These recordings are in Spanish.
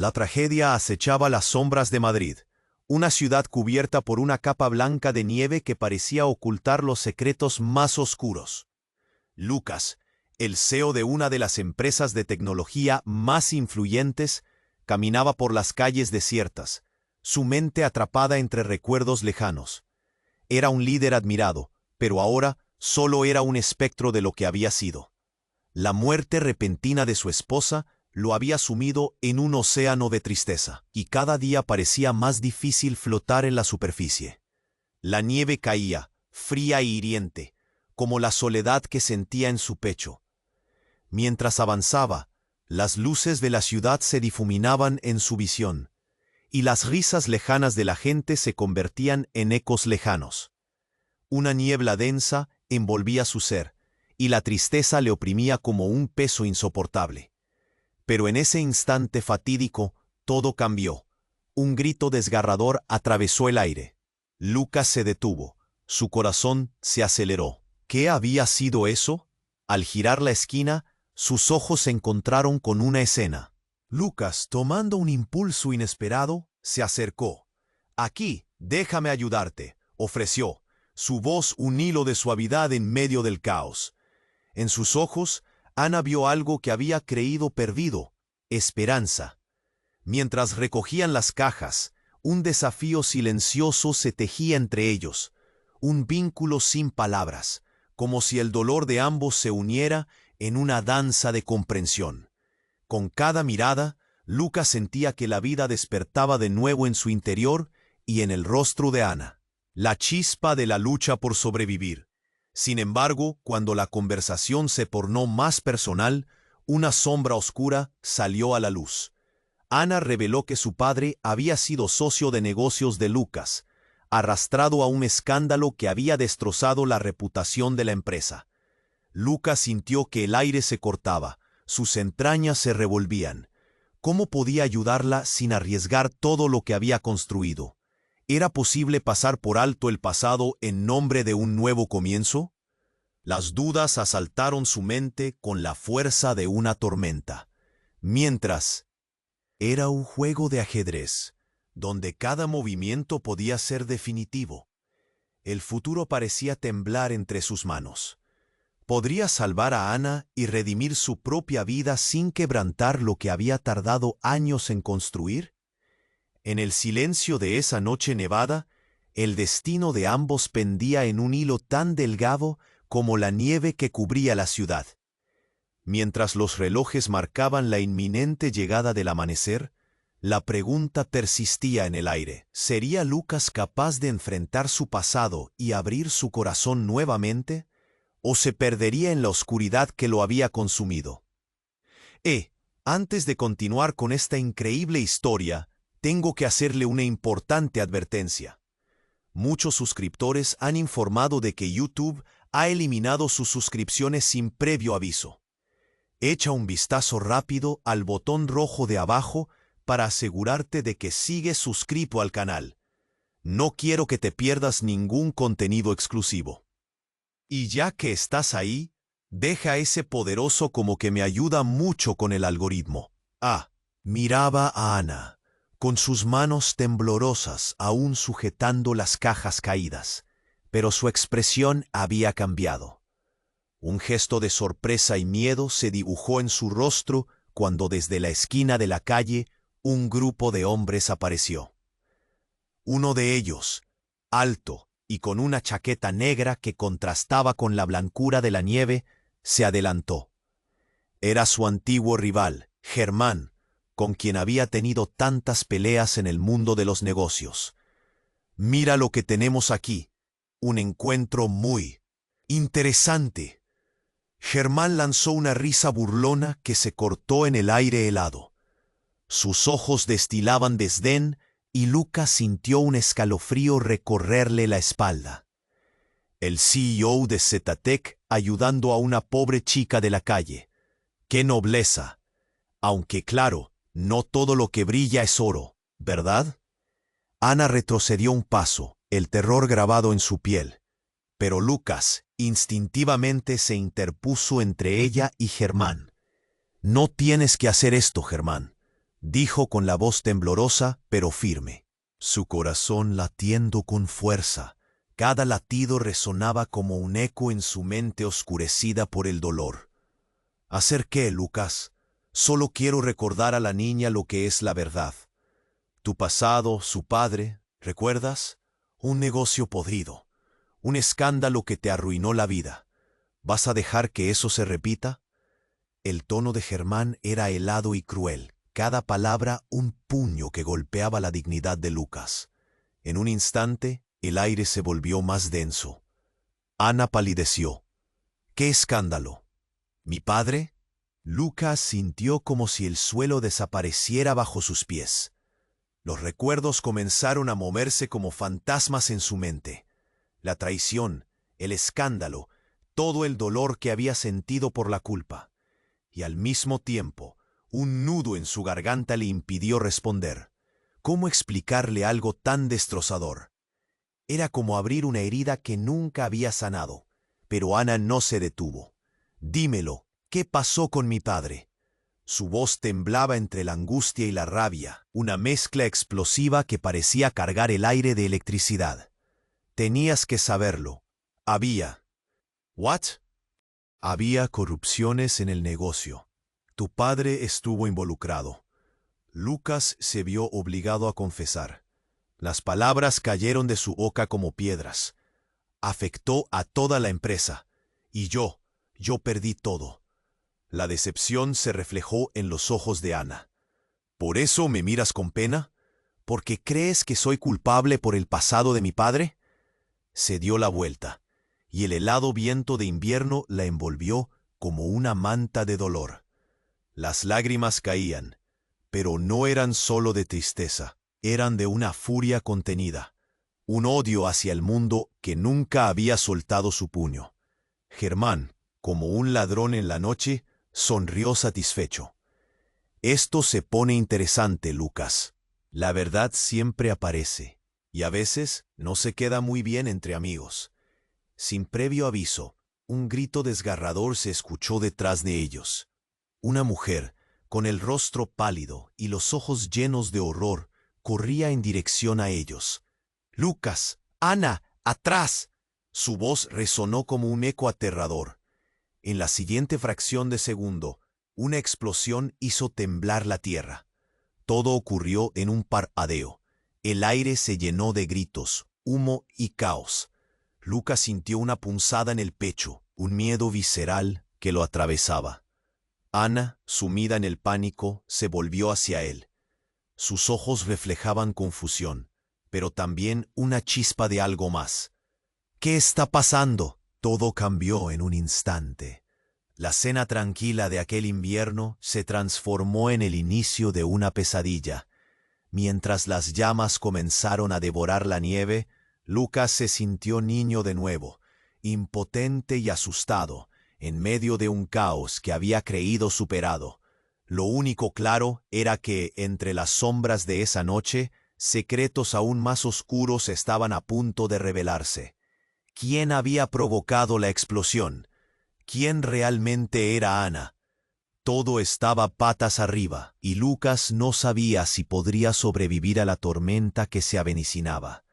La tragedia acechaba las sombras de Madrid, una ciudad cubierta por una capa blanca de nieve que parecía ocultar los secretos más oscuros. Lucas, el CEO de una de las empresas de tecnología más influyentes, caminaba por las calles desiertas, su mente atrapada entre recuerdos lejanos. Era un líder admirado, pero ahora solo era un espectro de lo que había sido. La muerte repentina de su esposa lo había sumido en un océano de tristeza, y cada día parecía más difícil flotar en la superficie. La nieve caía, fría e hiriente, como la soledad que sentía en su pecho. Mientras avanzaba, las luces de la ciudad se difuminaban en su visión, y las risas lejanas de la gente se convertían en ecos lejanos. Una niebla densa envolvía su ser, y la tristeza le oprimía como un peso insoportable. Pero en ese instante fatídico, todo cambió. Un grito desgarrador atravesó el aire. Lucas se detuvo. Su corazón se aceleró. ¿Qué había sido eso? Al girar la esquina, sus ojos se encontraron con una escena. Lucas, tomando un impulso inesperado, se acercó. «Aquí, déjame ayudarte», ofreció, su voz un hilo de suavidad en medio del caos. En sus ojos, Ana vio algo que había creído perdido: esperanza. Mientras recogían las cajas, un desafío silencioso se tejía entre ellos, un vínculo sin palabras, como si el dolor de ambos se uniera en una danza de comprensión. Con cada mirada, Lucas sentía que la vida despertaba de nuevo en su interior y en el rostro de Ana, la chispa de la lucha por sobrevivir. Sin embargo, cuando la conversación se tornó más personal, una sombra oscura salió a la luz. Ana reveló que su padre había sido socio de negocios de Lucas, arrastrado a un escándalo que había destrozado la reputación de la empresa. Lucas sintió que el aire se cortaba, sus entrañas se revolvían. ¿Cómo podía ayudarla sin arriesgar todo lo que había construido? ¿Era posible pasar por alto el pasado en nombre de un nuevo comienzo? Las dudas asaltaron su mente con la fuerza de una tormenta. Mientras, era un juego de ajedrez, donde cada movimiento podía ser definitivo. El futuro parecía temblar entre sus manos. ¿Podría salvar a Ana y redimir su propia vida sin quebrantar lo que había tardado años en construir? En el silencio de esa noche nevada, el destino de ambos pendía en un hilo tan delgado como la nieve que cubría la ciudad. Mientras los relojes marcaban la inminente llegada del amanecer, la pregunta persistía en el aire. ¿Sería Lucas capaz de enfrentar su pasado y abrir su corazón nuevamente? ¿O se perdería en la oscuridad que lo había consumido? Antes de continuar con esta increíble historia, tengo que hacerle una importante advertencia. Muchos suscriptores han informado de que YouTube ha eliminado sus suscripciones sin previo aviso. Echa un vistazo rápido al botón rojo de abajo para asegurarte de que sigues suscrito al canal. No quiero que te pierdas ningún contenido exclusivo. Y ya que estás ahí, deja ese poderoso como que me ayuda mucho con el algoritmo. Miraba a Ana, con sus manos temblorosas aún sujetando las cajas caídas, pero su expresión había cambiado. Un gesto de sorpresa y miedo se dibujó en su rostro cuando desde la esquina de la calle un grupo de hombres apareció. Uno de ellos, alto y con una chaqueta negra que contrastaba con la blancura de la nieve, se adelantó. Era su antiguo rival, Germán, con quien había tenido tantas peleas en el mundo de los negocios. «Mira lo que tenemos aquí, un encuentro muy interesante». Germán lanzó una risa burlona que se cortó en el aire helado. Sus ojos destilaban desdén y Lucas sintió un escalofrío recorrerle la espalda. El CEO de Zetatec ayudando a una pobre chica de la calle. ¡Qué nobleza! Aunque claro, no todo lo que brilla es oro, ¿verdad? Ana retrocedió un paso, el terror grabado en su piel. Pero Lucas instintivamente se interpuso entre ella y Germán. «No tienes que hacer esto, Germán. dijo con la voz temblorosa pero firme. Su corazón latiendo con fuerza. Cada latido resonaba como un eco en su mente oscurecida por el dolor. ¿Hacer qué, Lucas? Solo quiero recordar a la niña lo que es la verdad. Tu pasado, su padre, ¿recuerdas? Un negocio podrido. Un escándalo que te arruinó la vida. ¿Vas a dejar que eso se repita? El tono de Germán era helado y cruel. Cada palabra un puño que golpeaba la dignidad de Lucas. En un instante, el aire se volvió más denso. Ana palideció. ¿Qué escándalo? ¿Mi padre? Lucas sintió como si el suelo desapareciera bajo sus pies. Los recuerdos comenzaron a moverse como fantasmas en su mente. La traición, el escándalo, todo el dolor que había sentido por la culpa. Y al mismo tiempo, un nudo en su garganta le impidió responder. ¿Cómo explicarle algo tan destrozador? Era como abrir una herida que nunca había sanado. Pero Ana no se detuvo. Dímelo, ¿qué pasó con mi padre? Su voz temblaba entre la angustia y la rabia, una mezcla explosiva que parecía cargar el aire de electricidad. Tenías que saberlo. Había. ¿What? Había corrupciones en el negocio. Tu padre estuvo involucrado. Lucas se vio obligado a confesar. Las palabras cayeron de su boca como piedras. Afectó a toda la empresa. Y yo perdí todo. La decepción se reflejó en los ojos de Ana. ¿Por eso me miras con pena? ¿Porque crees que soy culpable por el pasado de mi padre? Se dio la vuelta, y el helado viento de invierno la envolvió como una manta de dolor. Las lágrimas caían, pero no eran solo de tristeza, eran de una furia contenida, un odio hacia el mundo que nunca había soltado su puño. Germán, como un ladrón en la noche, sonrió satisfecho. Esto se pone interesante, Lucas. La verdad siempre aparece, y a veces no se queda muy bien entre amigos. Sin previo aviso, un grito desgarrador se escuchó detrás de ellos. Una mujer, con el rostro pálido y los ojos llenos de horror, corría en dirección a ellos. «¡Lucas! ¡Ana! ¡Atrás!». Su voz resonó como un eco aterrador. En la siguiente fracción de segundo, una explosión hizo temblar la tierra. Todo ocurrió en un parpadeo. El aire se llenó de gritos, humo y caos. Lucas sintió una punzada en el pecho, un miedo visceral que lo atravesaba. Ana, sumida en el pánico, se volvió hacia él. Sus ojos reflejaban confusión, pero también una chispa de algo más. «¿Qué está pasando?». Todo cambió en un instante. La cena tranquila de aquel invierno se transformó en el inicio de una pesadilla. Mientras las llamas comenzaron a devorar la nieve, Lucas se sintió niño de nuevo, impotente y asustado, en medio de un caos que había creído superado. Lo único claro era que, entre las sombras de esa noche, secretos aún más oscuros estaban a punto de revelarse. ¿Quién había provocado la explosión? ¿Quién realmente era Ana? Todo estaba patas arriba, y Lucas no sabía si podría sobrevivir a la tormenta que se avecinaba.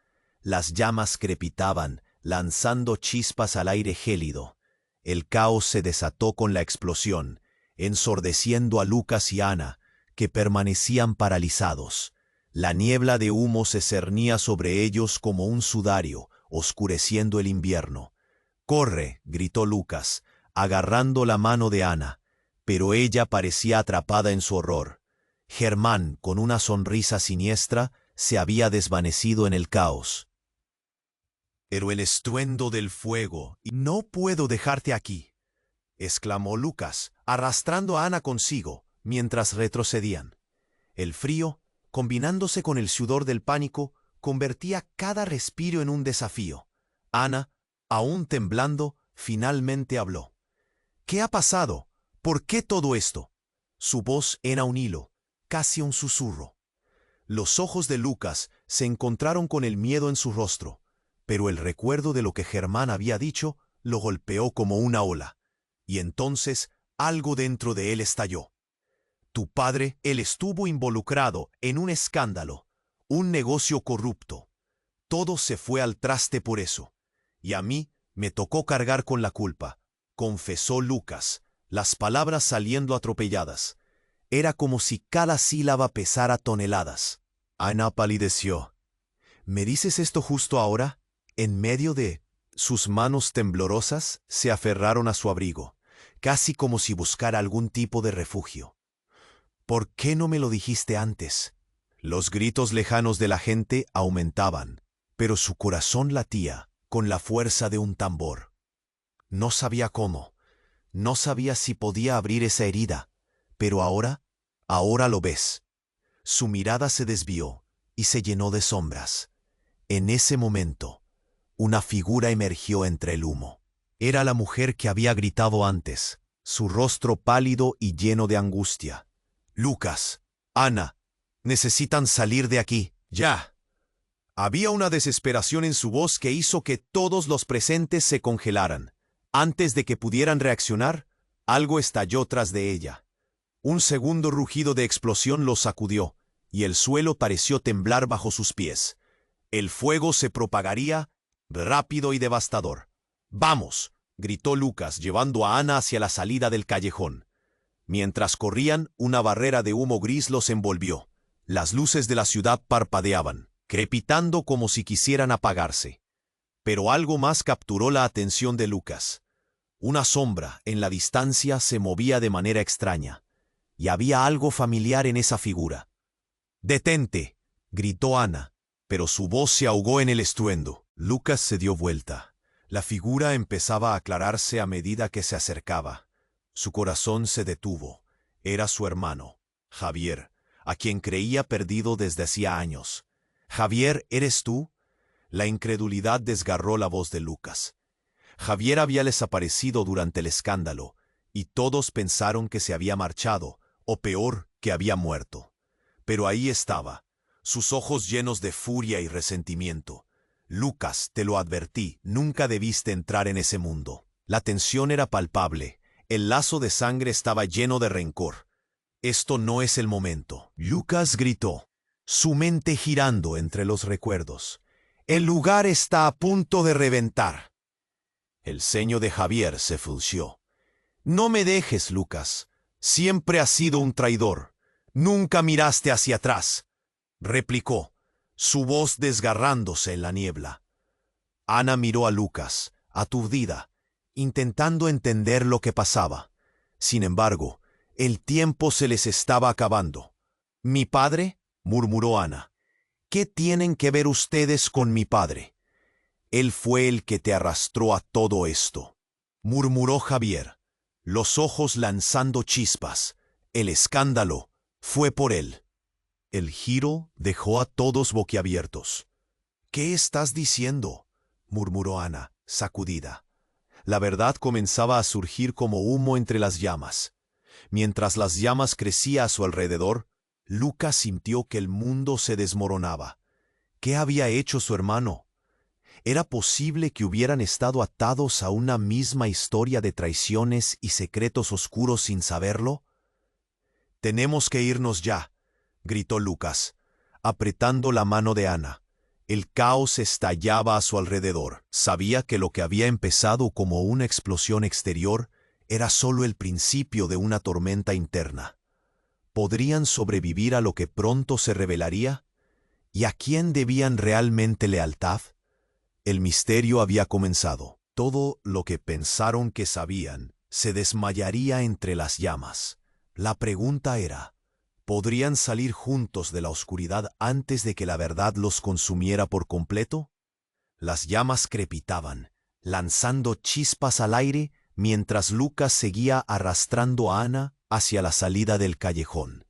Las llamas crepitaban, lanzando chispas al aire gélido. El caos se desató con la explosión, ensordeciendo a Lucas y Ana, que permanecían paralizados. La niebla de humo se cernía sobre ellos como un sudario, oscureciendo el invierno. «¡Corre!», gritó Lucas, agarrando la mano de Ana, pero ella parecía atrapada en su horror. Germán, con una sonrisa siniestra, se había desvanecido en el caos. Pero el estruendo del fuego... «No puedo dejarte aquí», exclamó Lucas, arrastrando a Ana consigo, mientras retrocedían. El frío, combinándose con el sudor del pánico, convertía cada respiro en un desafío. Ana, aún temblando, finalmente habló. «¿Qué ha pasado? ¿Por qué todo esto?». Su voz era un hilo, casi un susurro. Los ojos de Lucas se encontraron con el miedo en su rostro, pero el recuerdo de lo que Germán había dicho lo golpeó como una ola, y entonces algo dentro de él estalló. Tu padre, él estuvo involucrado en un escándalo, un negocio corrupto. Todo se fue al traste por eso. Y a mí me tocó cargar con la culpa, confesó Lucas, las palabras saliendo atropelladas. Era como si cada sílaba pesara toneladas. Ana palideció. ¿Me dices esto justo ahora? En medio de... Sus manos temblorosas se aferraron a su abrigo, casi como si buscara algún tipo de refugio. ¿Por qué no me lo dijiste antes? Los gritos lejanos de la gente aumentaban, pero su corazón latía con la fuerza de un tambor. No sabía cómo, no sabía si podía abrir esa herida, pero ahora lo ves. Su mirada se desvió y se llenó de sombras. En ese momento, una figura emergió entre el humo. Era la mujer que había gritado antes, su rostro pálido y lleno de angustia. Lucas, Ana, necesitan salir de aquí, ya. Había una desesperación en su voz que hizo que todos los presentes se congelaran. Antes de que pudieran reaccionar, algo estalló tras de ella. Un segundo rugido de explosión los sacudió, y el suelo pareció temblar bajo sus pies. El fuego se propagaría, rápido y devastador. ¡Vamos!, gritó Lucas, llevando a Ana hacia la salida del callejón. Mientras corrían, una barrera de humo gris los envolvió. Las luces de la ciudad parpadeaban, crepitando como si quisieran apagarse. Pero algo más capturó la atención de Lucas. Una sombra en la distancia se movía de manera extraña, y había algo familiar en esa figura. «¡Detente!», gritó Ana, pero su voz se ahogó en el estruendo. Lucas se dio vuelta. La figura empezaba a aclararse a medida que se acercaba. Su corazón se detuvo. Era su hermano, Javier, a quien creía perdido desde hacía años. «Javier, ¿eres tú?». La incredulidad desgarró la voz de Lucas. Javier había desaparecido durante el escándalo, y todos pensaron que se había marchado, o peor, que había muerto. Pero ahí estaba, sus ojos llenos de furia y resentimiento. «Lucas, te lo advertí, nunca debiste entrar en ese mundo». La tensión era palpable, el lazo de sangre estaba lleno de rencor. «Esto no es el momento», Lucas gritó, su mente girando entre los recuerdos. «El lugar está a punto de reventar». El ceño de Javier se frunció. «No me dejes, Lucas. Siempre has sido un traidor. Nunca miraste hacia atrás», replicó, su voz desgarrándose en la niebla. Ana miró a Lucas, aturdida, intentando entender lo que pasaba. Sin embargo, el tiempo se les estaba acabando. «¿Mi padre?», murmuró Ana. «¿Qué tienen que ver ustedes con mi padre?». «Él fue el que te arrastró a todo esto», murmuró Javier, los ojos lanzando chispas. «El escándalo fue por él». El giro dejó a todos boquiabiertos. «¿Qué estás diciendo?», murmuró Ana, sacudida. La verdad comenzaba a surgir como humo entre las llamas. Mientras las llamas crecían a su alrededor, Lucas sintió que el mundo se desmoronaba. ¿Qué había hecho su hermano? ¿Era posible que hubieran estado atados a una misma historia de traiciones y secretos oscuros sin saberlo? «Tenemos que irnos ya», gritó Lucas, apretando la mano de Ana. El caos estallaba a su alrededor. Sabía que lo que había empezado como una explosión exterior era solo el principio de una tormenta interna. ¿Podrían sobrevivir a lo que pronto se revelaría? ¿Y a quién debían realmente lealtad? El misterio había comenzado. Todo lo que pensaron que sabían se desmayaría entre las llamas. La pregunta era, ¿podrían salir juntos de la oscuridad antes de que la verdad los consumiera por completo? Las llamas crepitaban, lanzando chispas al aire mientras Lucas seguía arrastrando a Ana hacia la salida del callejón.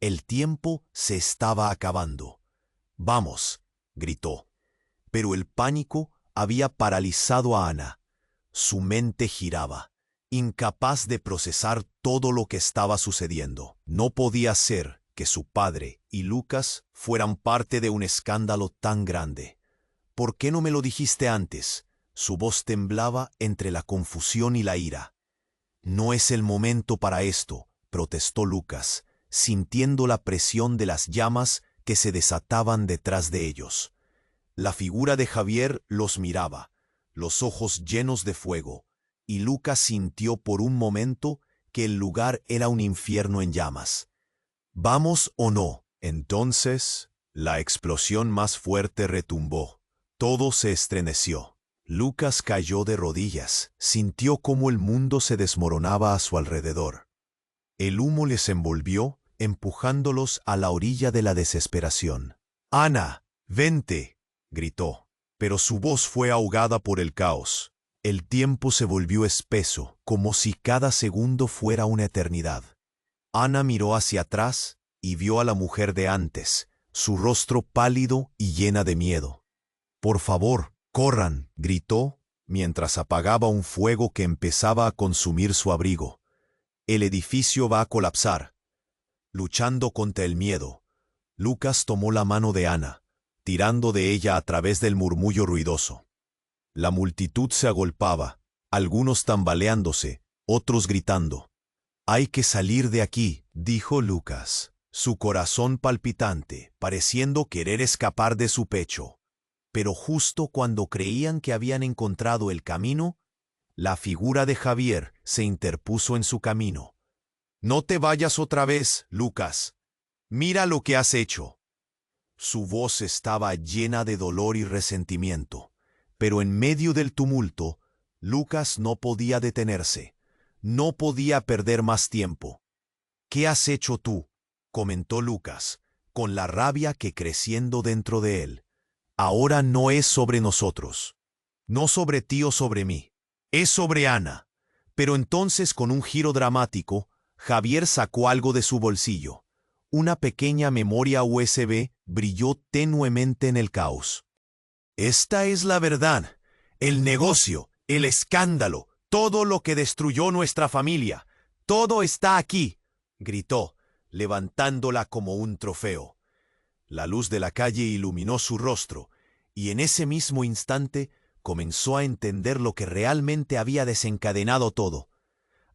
El tiempo se estaba acabando. «Vamos», gritó. Pero el pánico había paralizado a Ana. Su mente giraba, incapaz de procesar todo lo que estaba sucediendo. No podía ser que su padre y Lucas fueran parte de un escándalo tan grande. «¿Por qué no me lo dijiste antes?». Su voz temblaba entre la confusión y la ira. «No es el momento para esto», protestó Lucas, sintiendo la presión de las llamas que se desataban detrás de ellos. La figura de Javier los miraba, los ojos llenos de fuego, y Lucas sintió por un momento que el lugar era un infierno en llamas. ¿Vamos o no? Entonces, la explosión más fuerte retumbó. Todo se estremeció. Lucas cayó de rodillas, sintió cómo el mundo se desmoronaba a su alrededor. El humo les envolvió, empujándolos a la orilla de la desesperación. «Ana, vente», gritó, pero su voz fue ahogada por el caos. El tiempo se volvió espeso, como si cada segundo fuera una eternidad. Ana miró hacia atrás y vio a la mujer de antes, su rostro pálido y llena de miedo. «Por favor, corran», gritó, mientras apagaba un fuego que empezaba a consumir su abrigo. «El edificio va a colapsar». Luchando contra el miedo, Lucas tomó la mano de Ana, tirando de ella a través del murmullo ruidoso. La multitud se agolpaba, algunos tambaleándose, otros gritando. «Hay que salir de aquí», dijo Lucas, su corazón palpitante, pareciendo querer escapar de su pecho. Pero justo cuando creían que habían encontrado el camino, la figura de Javier se interpuso en su camino. «No te vayas otra vez, Lucas. Mira lo que has hecho». Su voz estaba llena de dolor y resentimiento, pero en medio del tumulto, Lucas no podía detenerse. No podía perder más tiempo. «¿Qué has hecho tú?», comentó Lucas, con la rabia que creciendo dentro de él. «Ahora no es sobre nosotros. No sobre ti o sobre mí. Es sobre Ana». Pero entonces, con un giro dramático, Javier sacó algo de su bolsillo. Una pequeña memoria USB brilló tenuemente en el caos. «Esta es la verdad, el negocio, el escándalo, todo lo que destruyó nuestra familia. Todo está aquí», gritó, levantándola como un trofeo. La luz de la calle iluminó su rostro, y en ese mismo instante comenzó a entender lo que realmente había desencadenado todo.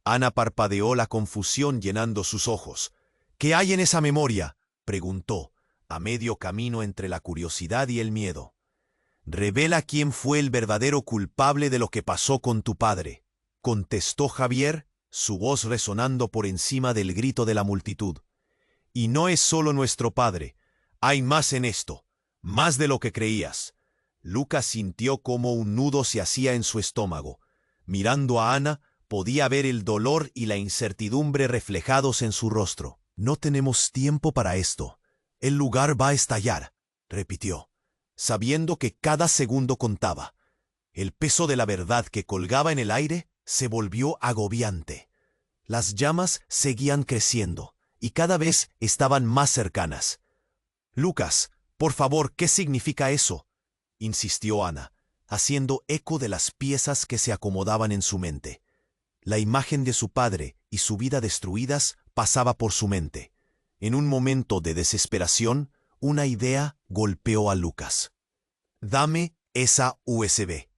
Ana parpadeó, la confusión llenando sus ojos. «¿Qué hay en esa memoria?», preguntó, a medio camino entre la curiosidad y el miedo. «Revela quién fue el verdadero culpable de lo que pasó con tu padre», contestó Javier, su voz resonando por encima del grito de la multitud. «Y no es solo nuestro padre. Hay más en esto, más de lo que creías». Lucas sintió cómo un nudo se hacía en su estómago. Mirando a Ana, podía ver el dolor y la incertidumbre reflejados en su rostro. «No tenemos tiempo para esto. El lugar va a estallar», repitió, sabiendo que cada segundo contaba. El peso de la verdad que colgaba en el aire se volvió agobiante. Las llamas seguían creciendo, y cada vez estaban más cercanas. «Lucas, por favor, ¿qué significa eso?», insistió Ana, haciendo eco de las piezas que se acomodaban en su mente. La imagen de su padre y su vida destruidas pasaba por su mente. En un momento de desesperación, una idea golpeó a Lucas. «Dame esa USB.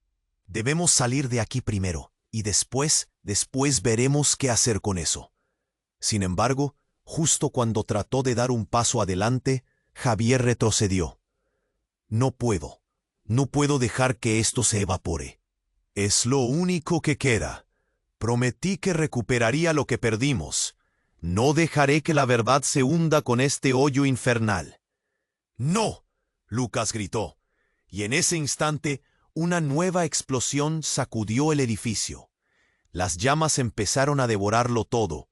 Debemos salir de aquí primero, y después veremos qué hacer con eso». Sin embargo, justo cuando trató de dar un paso adelante, Javier retrocedió. «No puedo dejar que esto se evapore. Es lo único que queda. Prometí que recuperaría lo que perdimos. No dejaré que la verdad se hunda con este hoyo infernal». «¡No!», Lucas gritó, y en ese instante una nueva explosión sacudió el edificio. Las llamas empezaron a devorarlo todo.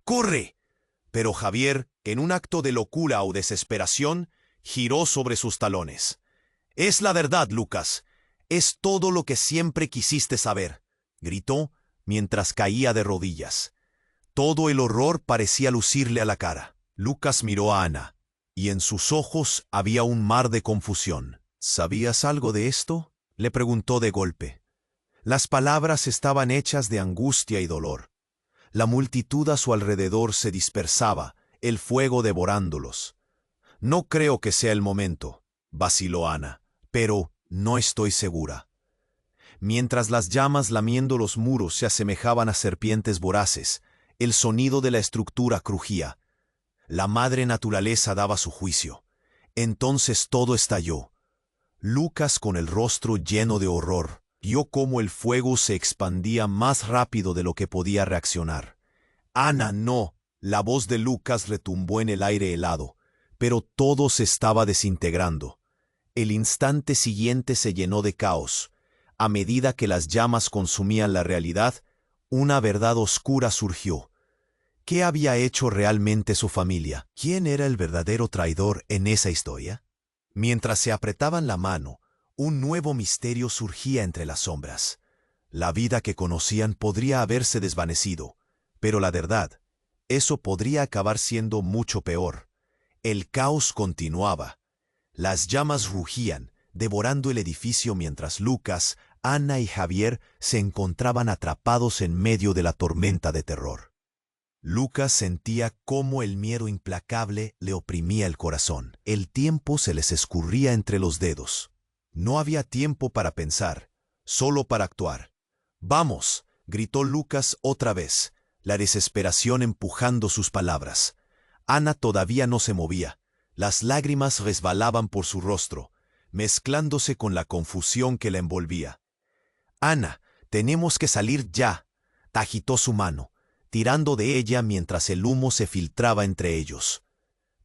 «¡Corre!», pero Javier, en un acto de locura o desesperación, giró sobre sus talones. «Es la verdad, Lucas. Es todo lo que siempre quisiste saber», gritó mientras caía de rodillas. Todo el horror parecía lucirle a la cara. Lucas miró a Ana, y en sus ojos había un mar de confusión. «¿Sabías algo de esto?», le preguntó de golpe. Las palabras estaban hechas de angustia y dolor. La multitud a su alrededor se dispersaba, el fuego devorándolos. «No creo que sea el momento», vaciló Ana, «pero no estoy segura». Mientras las llamas lamiendo los muros se asemejaban a serpientes voraces, el sonido de la estructura crujía. La madre naturaleza daba su juicio. Entonces todo estalló. Lucas, con el rostro lleno de horror, vio cómo el fuego se expandía más rápido de lo que podía reaccionar. «Ana, no». La voz de Lucas retumbó en el aire helado, pero todo se estaba desintegrando. El instante siguiente se llenó de caos. A medida que las llamas consumían la realidad, una verdad oscura surgió. ¿Qué había hecho realmente su familia? ¿Quién era el verdadero traidor en esa historia? Mientras se apretaban la mano, un nuevo misterio surgía entre las sombras. La vida que conocían podría haberse desvanecido, pero la verdad, eso podría acabar siendo mucho peor. El caos continuaba. Las llamas rugían, devorando el edificio mientras Lucas, Ana y Javier se encontraban atrapados en medio de la tormenta de terror. Lucas sentía cómo el miedo implacable le oprimía el corazón. El tiempo se les escurría entre los dedos. No había tiempo para pensar, solo para actuar. «Vamos», gritó Lucas otra vez, la desesperación empujando sus palabras. Ana todavía no se movía. Las lágrimas resbalaban por su rostro, mezclándose con la confusión que la envolvía. «Ana, tenemos que salir ya», agitó su mano, tirando de ella mientras el humo se filtraba entre ellos.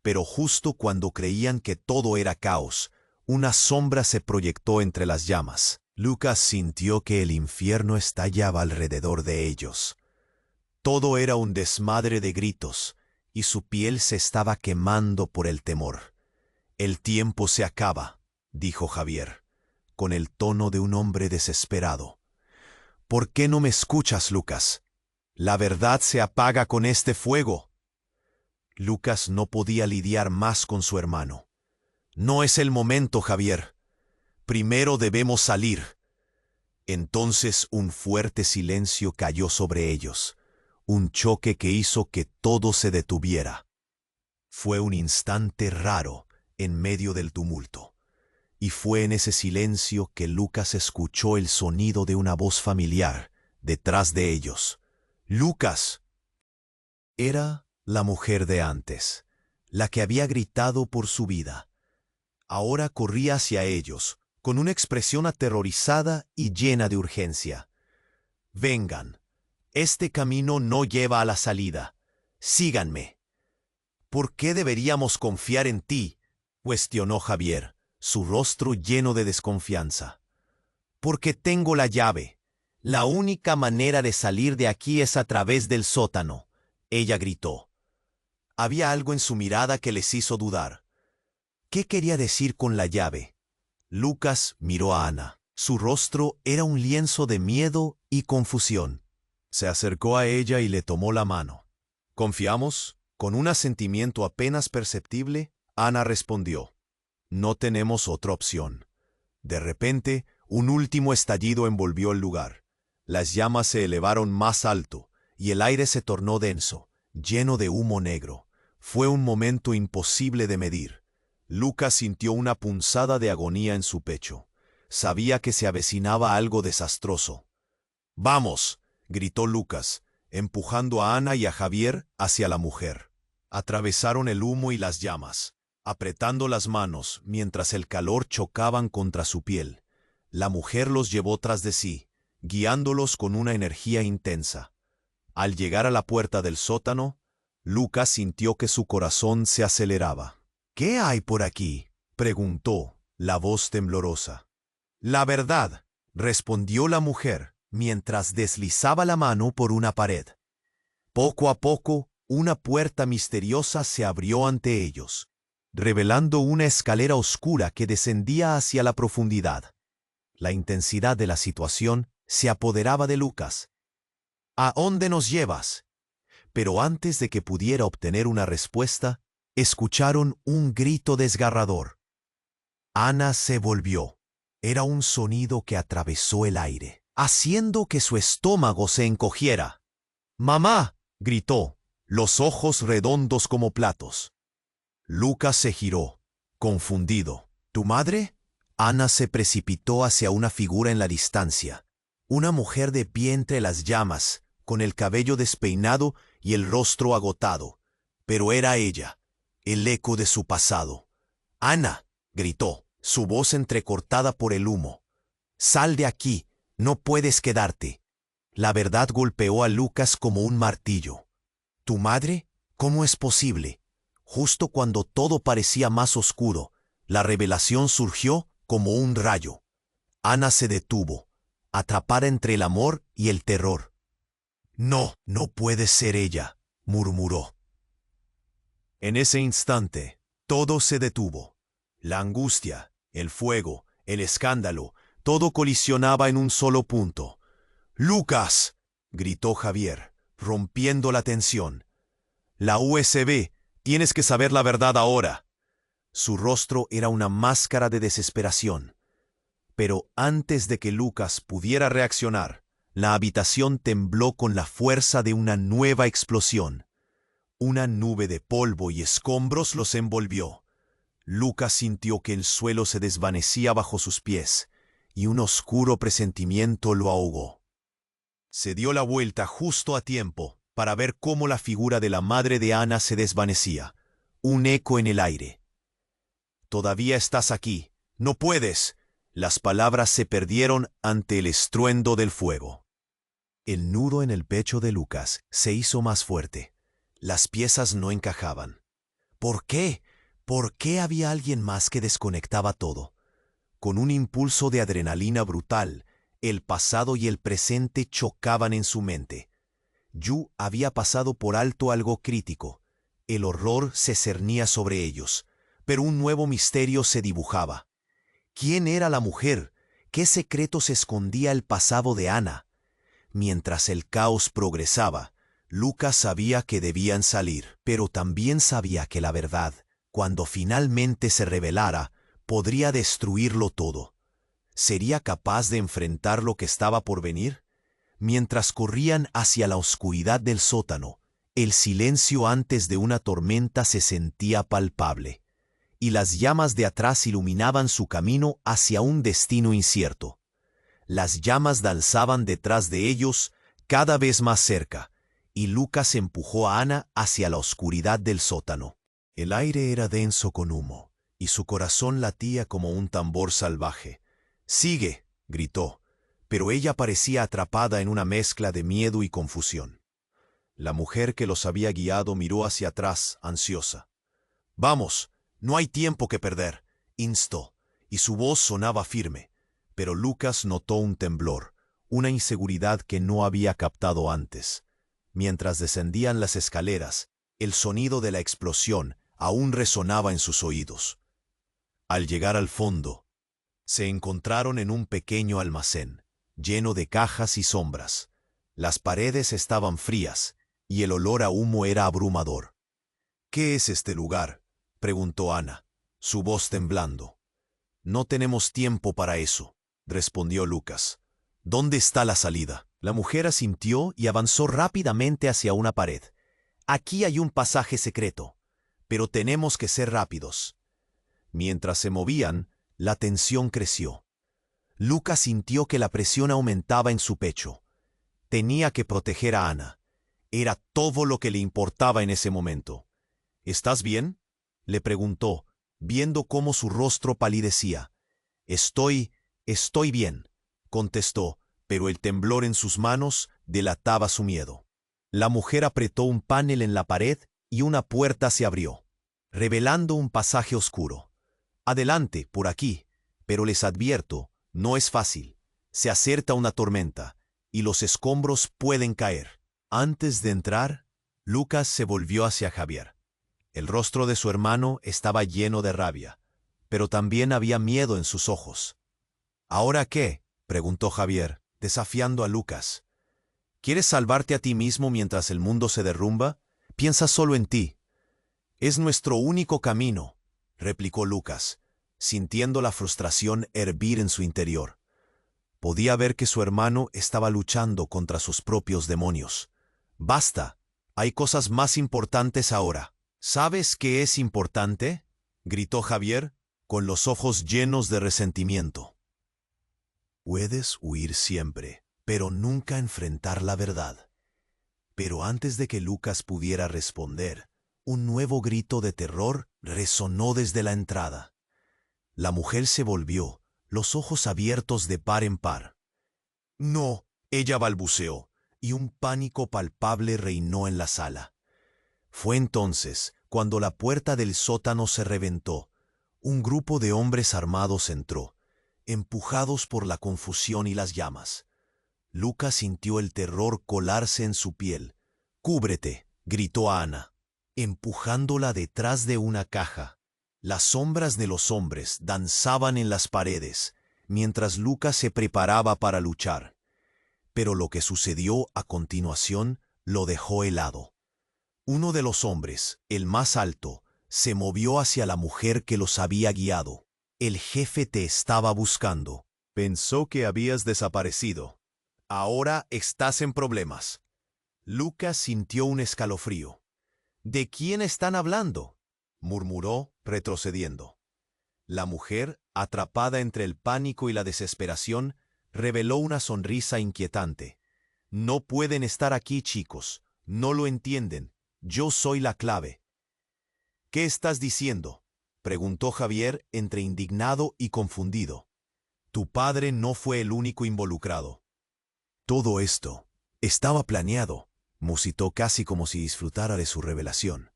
Pero justo cuando creían que todo era caos, una sombra se proyectó entre las llamas. Lucas sintió que el infierno estallaba alrededor de ellos. Todo era un desmadre de gritos, y su piel se estaba quemando por el temor. «El tiempo se acaba», dijo Javier, con el tono de un hombre desesperado. «¿Por qué no me escuchas, Lucas? La verdad se apaga con este fuego». Lucas no podía lidiar más con su hermano. «No es el momento, Javier. Primero debemos salir». Entonces un fuerte silencio cayó sobre ellos, un choque que hizo que todo se detuviera. Fue un instante raro en medio del tumulto, y fue en ese silencio que Lucas escuchó el sonido de una voz familiar detrás de ellos. «Lucas». Era la mujer de antes, la que había gritado por su vida. Ahora corría hacia ellos, con una expresión aterrorizada y llena de urgencia. «Vengan. Este camino no lleva a la salida. Síganme». «¿Por qué deberíamos confiar en ti?», cuestionó Javier, su rostro lleno de desconfianza. «Porque tengo la llave. La única manera de salir de aquí es a través del sótano», ella gritó. Había algo en su mirada que les hizo dudar. ¿Qué quería decir con la llave? Lucas miró a Ana. Su rostro era un lienzo de miedo y confusión. Se acercó a ella y le tomó la mano. «¿Confiamos?». Con un asentimiento apenas perceptible, Ana respondió: «No tenemos otra opción». De repente, un último estallido envolvió el lugar. Las llamas se elevaron más alto, y el aire se tornó denso, lleno de humo negro. Fue un momento imposible de medir. Lucas sintió una punzada de agonía en su pecho. Sabía que se avecinaba algo desastroso. «Vamos», gritó Lucas, empujando a Ana y a Javier hacia la mujer. Atravesaron el humo y las llamas, apretando las manos mientras el calor chocaban contra su piel. La mujer los llevó tras de sí, guiándolos con una energía intensa. Al llegar a la puerta del sótano, Lucas sintió que su corazón se aceleraba. «¿Qué hay por aquí?», preguntó, la voz temblorosa. «La verdad», respondió la mujer, mientras deslizaba la mano por una pared. Poco a poco, una puerta misteriosa se abrió ante ellos, revelando una escalera oscura que descendía hacia la profundidad. La intensidad de la situación se apoderaba de Lucas. «¿A dónde nos llevas?». Pero antes de que pudiera obtener una respuesta, escucharon un grito desgarrador. Ana se volvió. Era un sonido que atravesó el aire, haciendo que su estómago se encogiera. «¡Mamá!», gritó, los ojos redondos como platos. Lucas se giró, confundido. «¿Tu madre?». Ana se precipitó hacia una figura en la distancia, una mujer de pie entre las llamas, con el cabello despeinado y el rostro agotado. pero era ella, el eco de su pasado. «Ana», gritó, su voz entrecortada por el humo. «Sal de aquí, no puedes quedarte». La verdad golpeó a Lucas como un martillo. «¿Tu madre? ¿Cómo es posible?» Justo cuando todo parecía más oscuro, la revelación surgió como un rayo. Ana se detuvo, atrapada entre el amor y el terror. «No, no puede ser ella», murmuró. En ese instante, todo se detuvo. La angustia, el fuego, el escándalo, todo colisionaba en un solo punto. «¡Lucas!», gritó Javier, rompiendo la tensión. «La USB, tienes que saber la verdad ahora». Su rostro era una máscara de desesperación. Pero antes de que Lucas pudiera reaccionar, la habitación tembló con la fuerza de una nueva explosión. Una nube de polvo y escombros los envolvió. Lucas sintió que el suelo se desvanecía bajo sus pies, y un oscuro presentimiento lo ahogó. Se dio la vuelta justo a tiempo para ver cómo la figura de la madre de Ana se desvanecía, un eco en el aire. «Todavía estás aquí, no puedes». Las palabras se perdieron ante el estruendo del fuego. El nudo en el pecho de Lucas se hizo más fuerte. Las piezas no encajaban. ¿Por qué? ¿Por qué había alguien más que desconectaba todo? Con un impulso de adrenalina brutal, el pasado y el presente chocaban en su mente. Yu había pasado por alto algo crítico. El horror se cernía sobre ellos, pero un nuevo misterio se dibujaba. ¿Quién era la mujer? ¿Qué secretos escondía el pasado de Ana? Mientras el caos progresaba, Lucas sabía que debían salir, pero también sabía que la verdad, cuando finalmente se revelara, podría destruirlo todo. ¿Sería capaz de enfrentar lo que estaba por venir? Mientras corrían hacia la oscuridad del sótano, el silencio antes de una tormenta se sentía palpable, y las llamas de atrás iluminaban su camino hacia un destino incierto. Las llamas danzaban detrás de ellos, cada vez más cerca, y Lucas empujó a Ana hacia la oscuridad del sótano. El aire era denso con humo, y su corazón latía como un tambor salvaje. «¡Sigue!», gritó, pero ella parecía atrapada en una mezcla de miedo y confusión. La mujer que los había guiado miró hacia atrás, ansiosa. «Vamos, no hay tiempo que perder», instó, y su voz sonaba firme, pero Lucas notó un temblor, una inseguridad que no había captado antes. Mientras descendían las escaleras, el sonido de la explosión aún resonaba en sus oídos. Al llegar al fondo, se encontraron en un pequeño almacén, lleno de cajas y sombras. Las paredes estaban frías, y el olor a humo era abrumador. «¿Qué es este lugar?», preguntó Ana, su voz temblando. «No tenemos tiempo para eso», respondió Lucas. «¿Dónde está la salida?». La mujer asintió y avanzó rápidamente hacia una pared. «Aquí hay un pasaje secreto, pero tenemos que ser rápidos». Mientras se movían, la tensión creció. Lucas sintió que la presión aumentaba en su pecho. Tenía que proteger a Ana. Era todo lo que le importaba en ese momento. «¿Estás bien?», le preguntó, viendo cómo su rostro palidecía. Estoy bien», contestó, pero el temblor en sus manos delataba su miedo. La mujer apretó un panel en la pared y una puerta se abrió, revelando un pasaje oscuro. «Adelante, por aquí, pero les advierto, no es fácil. Se acerca una tormenta, y los escombros pueden caer». Antes de entrar, Lucas se volvió hacia Javier. El rostro de su hermano estaba lleno de rabia, pero también había miedo en sus ojos. «¿Ahora qué?», preguntó Javier, desafiando a Lucas. «¿Quieres salvarte a ti mismo mientras el mundo se derrumba? Piensa solo en ti». «Es nuestro único camino», replicó Lucas, sintiendo la frustración hervir en su interior. Podía ver que su hermano estaba luchando contra sus propios demonios. «Basta, hay cosas más importantes ahora». «¿Sabes qué es importante?», gritó Javier, con los ojos llenos de resentimiento. «Puedes huir siempre, pero nunca enfrentar la verdad». Pero antes de que Lucas pudiera responder, Un nuevo grito de terror resonó desde la entrada. La mujer se volvió, los ojos abiertos de par en par. «No», ella balbuceó, y un pánico palpable reinó en la sala. Fue entonces cuando la puerta del sótano se reventó. Un grupo de hombres armados entró, empujados por la confusión y las llamas. Lucas sintió el terror colarse en su piel. «¡Cúbrete!», gritó a Ana, empujándola detrás de una caja. Las sombras de los hombres danzaban en las paredes, mientras Lucas se preparaba para luchar. Pero lo que sucedió a continuación lo dejó helado. Uno de los hombres, el más alto, se movió hacia la mujer que los había guiado. «El jefe te estaba buscando. Pensó que habías desaparecido. Ahora estás en problemas». Lucas sintió un escalofrío. «¿De quién están hablando?», murmuró, retrocediendo. La mujer, atrapada entre el pánico y la desesperación, reveló una sonrisa inquietante. «No pueden estar aquí, chicos. No lo entienden. Yo soy la clave». «¿Qué estás diciendo?», preguntó Javier entre indignado y confundido. «Tu padre no fue el único involucrado». «Todo esto estaba planeado», musitó casi como si disfrutara de su revelación.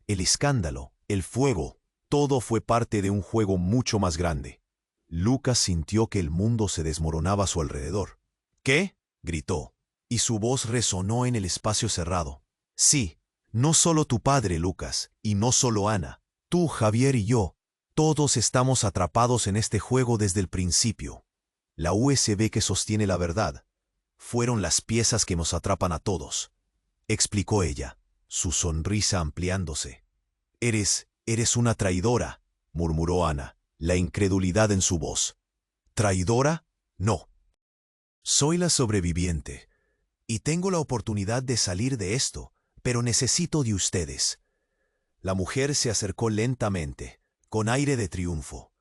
«El escándalo, el fuego, todo fue parte de un juego mucho más grande». Lucas sintió que el mundo se desmoronaba a su alrededor. «¿Qué?», gritó, y su voz resonó en el espacio cerrado. «Sí, no solo tu padre, Lucas, y no solo Ana. Tú, Javier y yo, todos estamos atrapados en este juego desde el principio. La USB que sostiene la verdad fueron las piezas que nos atrapan a todos», explicó ella, su sonrisa ampliándose. Eres una traidora», murmuró Ana, la incredulidad en su voz. «¿Traidora? No. Soy la sobreviviente, y tengo la oportunidad de salir de esto, pero necesito de ustedes». La mujer se acercó lentamente, con aire de triunfo.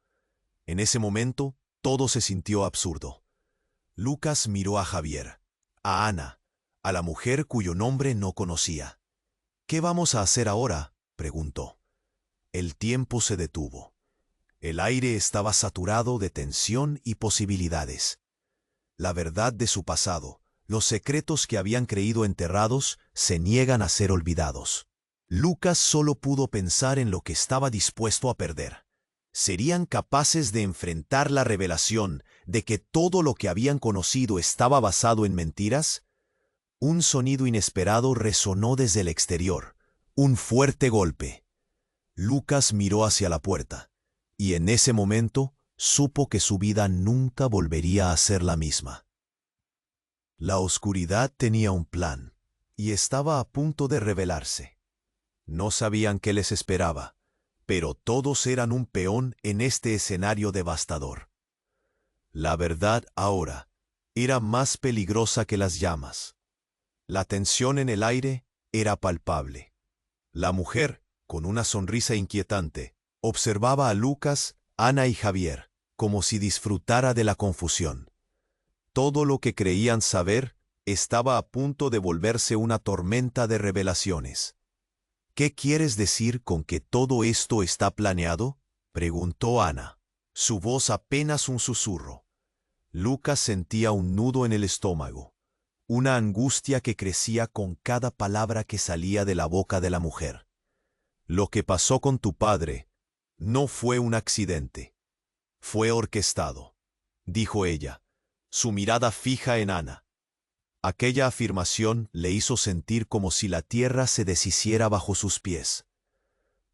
En ese momento, todo se sintió absurdo. Lucas miró a Javier, a Ana, a la mujer cuyo nombre no conocía. «¿Qué vamos a hacer ahora?», preguntó. El tiempo se detuvo. El aire estaba saturado de tensión y posibilidades. La verdad de su pasado, los secretos que habían creído enterrados, se niegan a ser olvidados. Lucas solo pudo pensar en lo que estaba dispuesto a perder. ¿Serían capaces de enfrentar la revelación de que todo lo que habían conocido estaba basado en mentiras? Un sonido inesperado resonó desde el exterior, un fuerte golpe. Lucas miró hacia la puerta, y en ese momento supo que su vida nunca volvería a ser la misma. La oscuridad tenía un plan, y estaba a punto de revelarse. No sabían qué les esperaba, pero todos eran un peón en este escenario devastador. La verdad ahora era más peligrosa que las llamas. La tensión en el aire era palpable. La mujer, con una sonrisa inquietante, observaba a Lucas, Ana y Javier, como si disfrutara de la confusión. Todo lo que creían saber estaba a punto de volverse una tormenta de revelaciones. «¿Qué quieres decir con que todo esto está planeado?», preguntó Ana, su voz apenas un susurro. Lucas sentía un nudo en el estómago, una angustia que crecía con cada palabra que salía de la boca de la mujer. «Lo que pasó con tu padre no fue un accidente. Fue orquestado», dijo ella, su mirada fija en Ana. Aquella afirmación le hizo sentir como si la tierra se deshiciera bajo sus pies.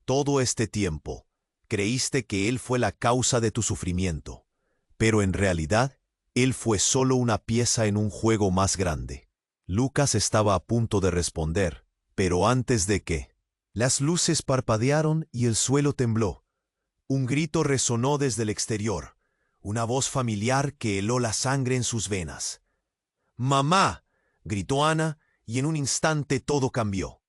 «Todo este tiempo creíste que él fue la causa de tu sufrimiento, pero en realidad él fue solo una pieza en un juego más grande». Lucas estaba a punto de responder, pero antes de que, las luces parpadearon y el suelo tembló. Un grito resonó desde el exterior, una voz familiar que heló la sangre en sus venas. «¡Mamá!», gritó Ana, y en un instante todo cambió.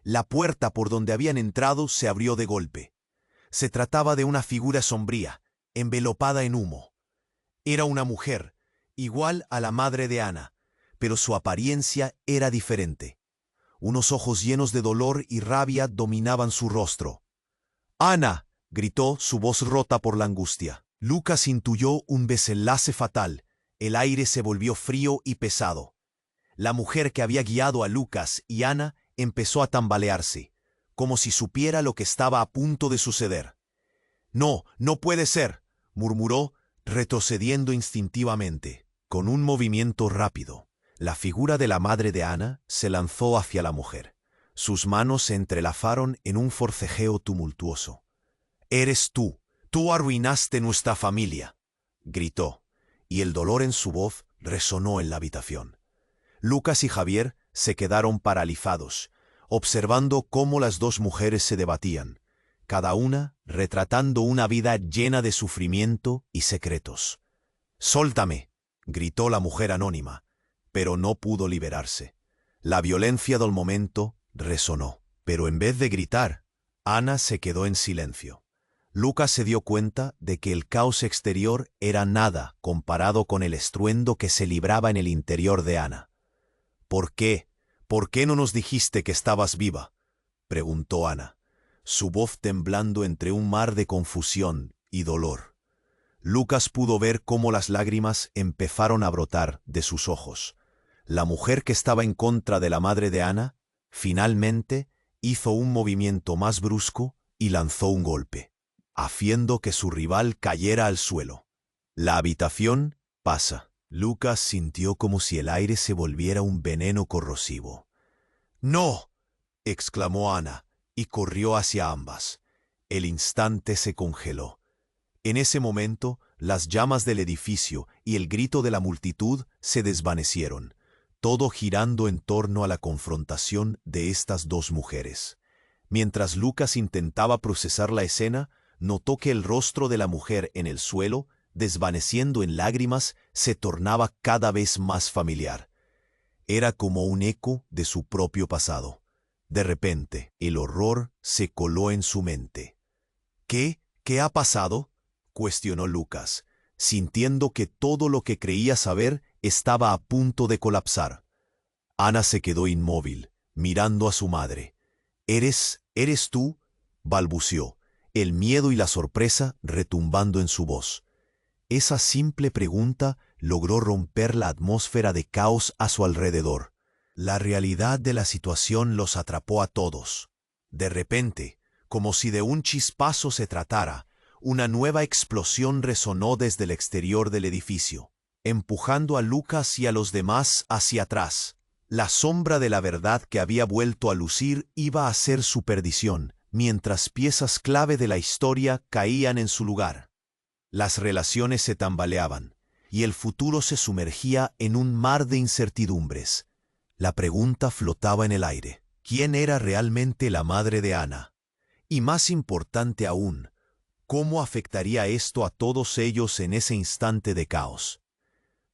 La puerta por donde habían entrado se abrió de golpe. Se trataba de una figura sombría, envelopada en humo. Era una mujer, igual a la madre de Ana, pero su apariencia era diferente. Unos ojos llenos de dolor y rabia dominaban su rostro. «¡Ana!», gritó, su voz rota por la angustia. Lucas intuyó un desenlace fatal. El aire se volvió frío y pesado. La mujer que había guiado a Lucas y Ana empezó a tambalearse, como si supiera lo que estaba a punto de suceder. «No, no puede ser», murmuró, retrocediendo instintivamente. Con un movimiento rápido, la figura de la madre de Ana se lanzó hacia la mujer. Sus manos se entrelazaron en un forcejeo tumultuoso. «Eres tú, tú arruinaste nuestra familia», gritó, y el dolor en su voz resonó en la habitación. Lucas y Javier se quedaron paralizados, observando cómo las dos mujeres se debatían, cada una retratando una vida llena de sufrimiento y secretos. «Sóltame», gritó la mujer anónima, pero no pudo liberarse. La violencia del momento resonó, pero en vez de gritar, Ana se quedó en silencio. Lucas se dio cuenta de que el caos exterior era nada comparado con el estruendo que se libraba en el interior de Ana. «¿Por qué? ¿Por qué no nos dijiste que estabas viva?», preguntó Ana, su voz temblando entre un mar de confusión y dolor. Lucas pudo ver cómo las lágrimas empezaron a brotar de sus ojos. La mujer que estaba en contra de la madre de Ana, finalmente, hizo un movimiento más brusco y lanzó un golpe, haciendo que su rival cayera al suelo. La habitación pasa. Lucas sintió como si el aire se volviera un veneno corrosivo. «¡No!», exclamó Ana, y corrió hacia ambas. El instante se congeló. En ese momento, las llamas del edificio y el grito de la multitud se desvanecieron, todo girando en torno a la confrontación de estas dos mujeres. Mientras Lucas intentaba procesar la escena, notó que el rostro de la mujer en el suelo, desvaneciendo en lágrimas, se tornaba cada vez más familiar. Era como un eco de su propio pasado. De repente, el horror se coló en su mente. «¿Qué? ¿Qué ha pasado?», cuestionó Lucas, sintiendo que todo lo que creía saber estaba a punto de colapsar. Ana se quedó inmóvil, mirando a su madre. «¿Eres tú?», balbuceó, el miedo y la sorpresa retumbando en su voz. Esa simple pregunta logró romper la atmósfera de caos a su alrededor. La realidad de la situación los atrapó a todos. De repente, como si de un chispazo se tratara, una nueva explosión resonó desde el exterior del edificio, empujando a Lucas y a los demás hacia atrás. La sombra de la verdad que había vuelto a lucir iba a ser su perdición, mientras piezas clave de la historia caían en su lugar. Las relaciones se tambaleaban, y el futuro se sumergía en un mar de incertidumbres. La pregunta flotaba en el aire. ¿Quién era realmente la madre de Ana? Y más importante aún, ¿cómo afectaría esto a todos ellos en ese instante de caos?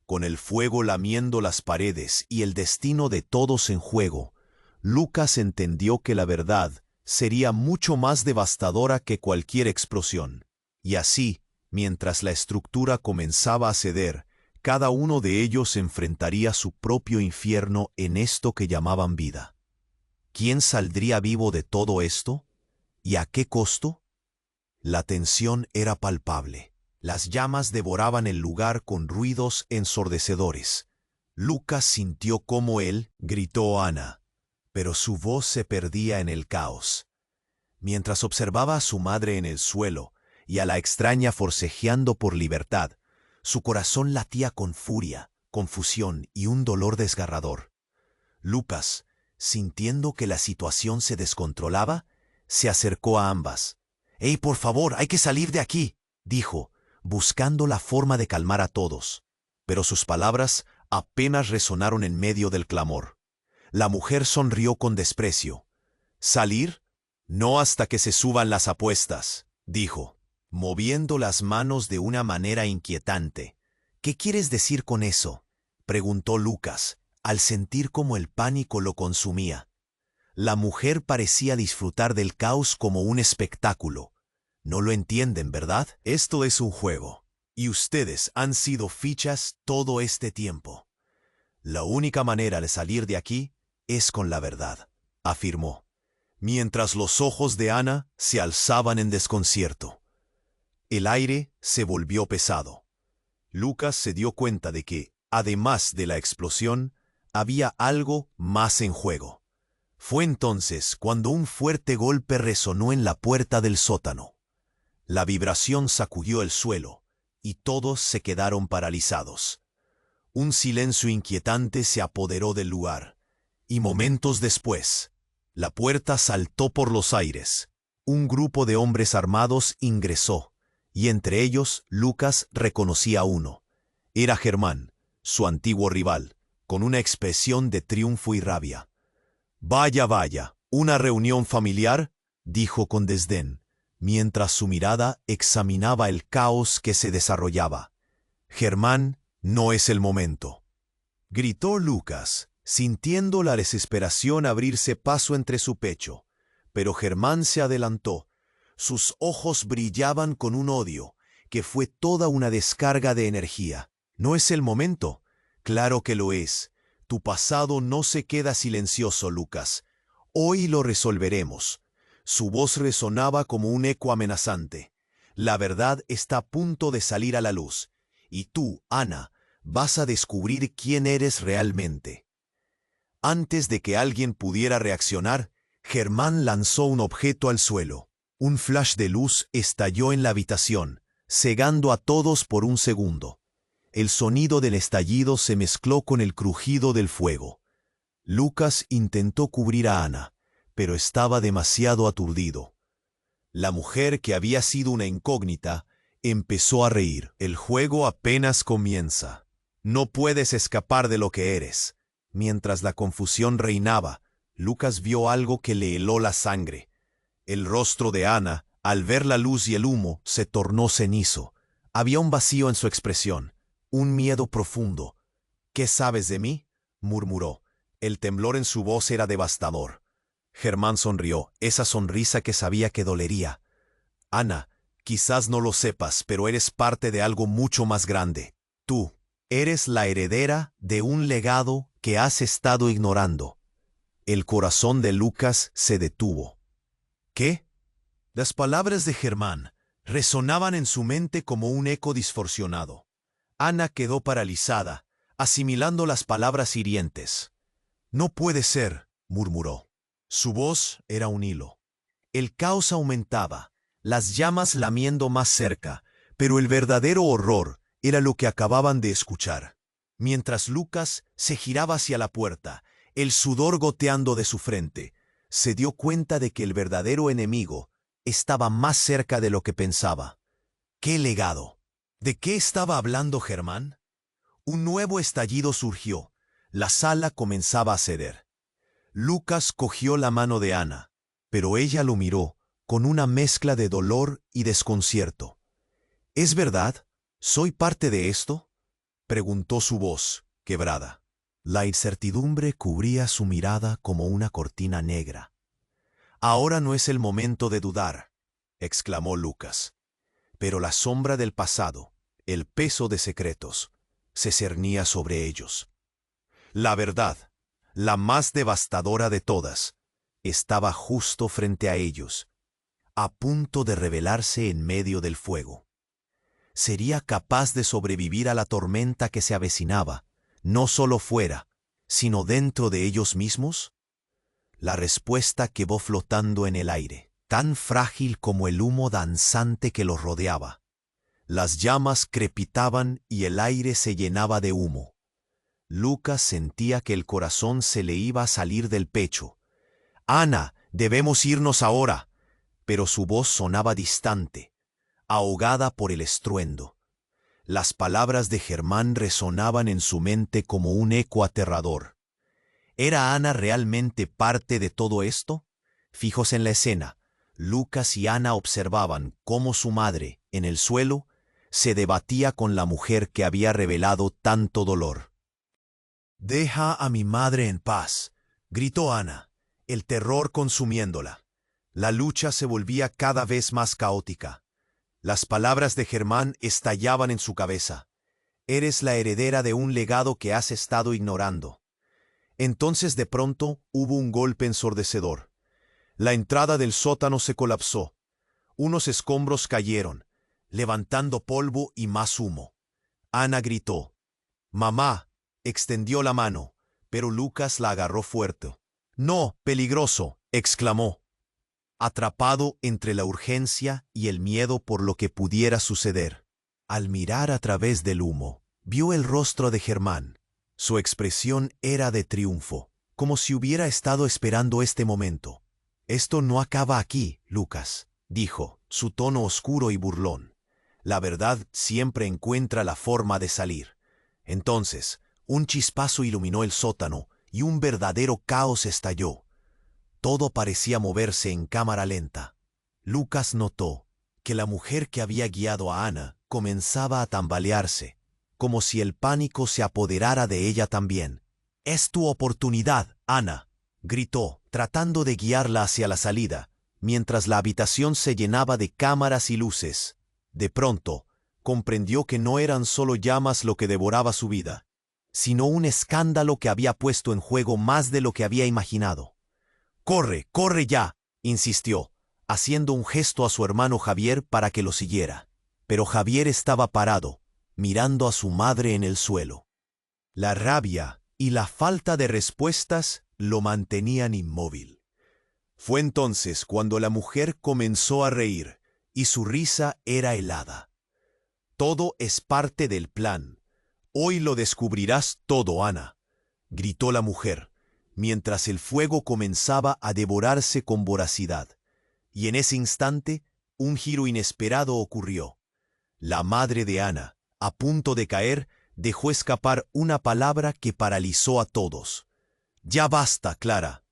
Con el fuego lamiendo las paredes y el destino de todos en juego, Lucas entendió que la verdad sería mucho más devastadora que cualquier explosión. Y así, mientras la estructura comenzaba a ceder, cada uno de ellos enfrentaría su propio infierno en esto que llamaban vida. ¿Quién saldría vivo de todo esto? ¿Y a qué costo? La tensión era palpable. Las llamas devoraban el lugar con ruidos ensordecedores. Lucas sintió cómo él gritó Ana, pero su voz se perdía en el caos. Mientras observaba a su madre en el suelo y a la extraña forcejeando por libertad, su corazón latía con furia, confusión y un dolor desgarrador. Lucas, sintiendo que la situación se descontrolaba, se acercó a ambas. «¡Ey, por favor, hay que salir de aquí!», dijo, buscando la forma de calmar a todos. Pero sus palabras apenas resonaron en medio del clamor. La mujer sonrió con desprecio. «¿Salir? No hasta que se suban las apuestas», dijo, moviendo las manos de una manera inquietante. «¿Qué quieres decir con eso?», preguntó Lucas, al sentir cómo el pánico lo consumía. La mujer parecía disfrutar del caos como un espectáculo. «No lo entienden, ¿verdad? Esto es un juego, y ustedes han sido fichas todo este tiempo. La única manera de salir de aquí es con la verdad». afirmó, mientras los ojos de Ana se alzaban en desconcierto. El aire se volvió pesado. Lucas se dio cuenta de que, además de la explosión, había algo más en juego. Fue entonces cuando un fuerte golpe resonó en la puerta del sótano. La vibración sacudió el suelo, y todos se quedaron paralizados. Un silencio inquietante se apoderó del lugar, y momentos después, la puerta saltó por los aires. Un grupo de hombres armados ingresó, y entre ellos Lucas reconocía a uno. Era Germán, su antiguo rival, con una expresión de triunfo y rabia. «Vaya, vaya, ¿una reunión familiar?», dijo con desdén, mientras su mirada examinaba el caos que se desarrollaba. «Germán, no es el momento», gritó Lucas, sintiendo la desesperación abrirse paso entre su pecho. Pero Germán se adelantó. Sus ojos brillaban con un odio, que fue toda una descarga de energía. «¿No es el momento? Claro que lo es. Tu pasado no se queda silencioso, Lucas. Hoy lo resolveremos». Su voz resonaba como un eco amenazante. «La verdad está a punto de salir a la luz. Y tú, Ana, vas a descubrir quién eres realmente». Antes de que alguien pudiera reaccionar, Germán lanzó un objeto al suelo. Un flash de luz estalló en la habitación, cegando a todos por un segundo. El sonido del estallido se mezcló con el crujido del fuego. Lucas intentó cubrir a Ana, pero estaba demasiado aturdido. La mujer, que había sido una incógnita, empezó a reír. «El juego apenas comienza. No puedes escapar de lo que eres». Mientras la confusión reinaba, Lucas vio algo que le heló la sangre. El rostro de Ana, al ver la luz y el humo, se tornó cenizo. Había un vacío en su expresión, un miedo profundo. «¿Qué sabes de mí?», murmuró. El temblor en su voz era devastador. Germán sonrió, esa sonrisa que sabía que dolería. «Ana, quizás no lo sepas, pero eres parte de algo mucho más grande. Tú eres la heredera de un legado que has estado ignorando». El corazón de Lucas se detuvo. ¿Qué? Las palabras de Germán resonaban en su mente como un eco distorsionado. Ana quedó paralizada, asimilando las palabras hirientes. «No puede ser», murmuró. Su voz era un hilo. El caos aumentaba, las llamas lamiendo más cerca, pero el verdadero horror era lo que acababan de escuchar. Mientras Lucas se giraba hacia la puerta, el sudor goteando de su frente, se dio cuenta de que el verdadero enemigo estaba más cerca de lo que pensaba. ¿Qué legado? ¿De qué estaba hablando Germán? Un nuevo estallido surgió. La sala comenzaba a ceder. Lucas cogió la mano de Ana, pero ella lo miró con una mezcla de dolor y desconcierto. «¿Es verdad? ¿Soy parte de esto?», preguntó su voz, quebrada. La incertidumbre cubría su mirada como una cortina negra. «Ahora no es el momento de dudar», exclamó Lucas. Pero la sombra del pasado, el peso de secretos, se cernía sobre ellos. La verdad, la más devastadora de todas, estaba justo frente a ellos, a punto de revelarse en medio del fuego. ¿Sería capaz de sobrevivir a la tormenta que se avecinaba, no solo fuera, sino dentro de ellos mismos? La respuesta quedó flotando en el aire, tan frágil como el humo danzante que los rodeaba. Las llamas crepitaban y el aire se llenaba de humo. Lucas sentía que el corazón se le iba a salir del pecho. «Ana, debemos irnos ahora», pero su voz sonaba distante, ahogada por el estruendo. Las palabras de Germán resonaban en su mente como un eco aterrador. ¿Era Ana realmente parte de todo esto? Fijos en la escena, Lucas y Ana observaban cómo su madre, en el suelo, se debatía con la mujer que había revelado tanto dolor. «Deja a mi madre en paz», gritó Ana, el terror consumiéndola. La lucha se volvía cada vez más caótica. Las palabras de Germán estallaban en su cabeza. «Eres la heredera de un legado que has estado ignorando». Entonces de pronto hubo un golpe ensordecedor. La entrada del sótano se colapsó. Unos escombros cayeron, levantando polvo y más humo. Ana gritó. «¡Mamá!». Extendió la mano, pero Lucas la agarró fuerte. «¡No, peligroso!», exclamó, atrapado entre la urgencia y el miedo por lo que pudiera suceder. Al mirar a través del humo, vio el rostro de Germán. Su expresión era de triunfo, como si hubiera estado esperando este momento. «Esto no acaba aquí, Lucas», dijo, su tono oscuro y burlón. «La verdad siempre encuentra la forma de salir». Entonces, un chispazo iluminó el sótano y un verdadero caos estalló. Todo parecía moverse en cámara lenta. Lucas notó que la mujer que había guiado a Ana comenzaba a tambalearse, como si el pánico se apoderara de ella también. «Es tu oportunidad, Ana», gritó, tratando de guiarla hacia la salida, mientras la habitación se llenaba de cámaras y luces. De pronto, comprendió que no eran solo llamas lo que devoraba su vida, sino un escándalo que había puesto en juego más de lo que había imaginado. «¡Corre, corre ya!», insistió, haciendo un gesto a su hermano Javier para que lo siguiera. Pero Javier estaba parado, mirando a su madre en el suelo. La rabia y la falta de respuestas lo mantenían inmóvil. Fue entonces cuando la mujer comenzó a reír, y su risa era helada. «Todo es parte del plan. Hoy lo descubrirás todo, Ana», gritó la mujer, mientras el fuego comenzaba a devorarse con voracidad. Y en ese instante, un giro inesperado ocurrió. La madre de Ana, a punto de caer, dejó escapar una palabra que paralizó a todos. «Ya basta, Clara».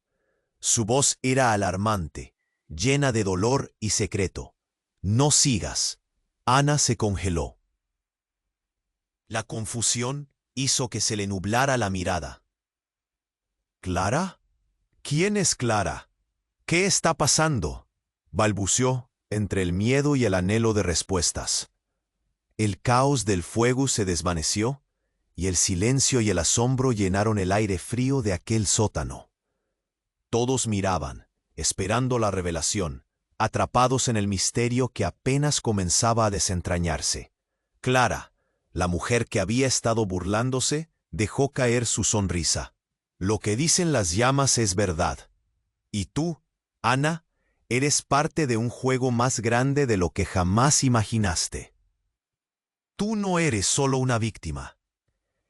Su voz era alarmante, llena de dolor y secreto. «No sigas». Ana se congeló. La confusión hizo que se le nublara la mirada. «¿Clara? ¿Quién es Clara? ¿Qué está pasando?», balbuceó entre el miedo y el anhelo de respuestas. El caos del fuego se desvaneció, y el silencio y el asombro llenaron el aire frío de aquel sótano. Todos miraban, esperando la revelación, atrapados en el misterio que apenas comenzaba a desentrañarse. Clara, la mujer que había estado burlándose, dejó caer su sonrisa. «Lo que dicen las llamas es verdad. Y tú, Ana, eres parte de un juego más grande de lo que jamás imaginaste. Tú no eres solo una víctima».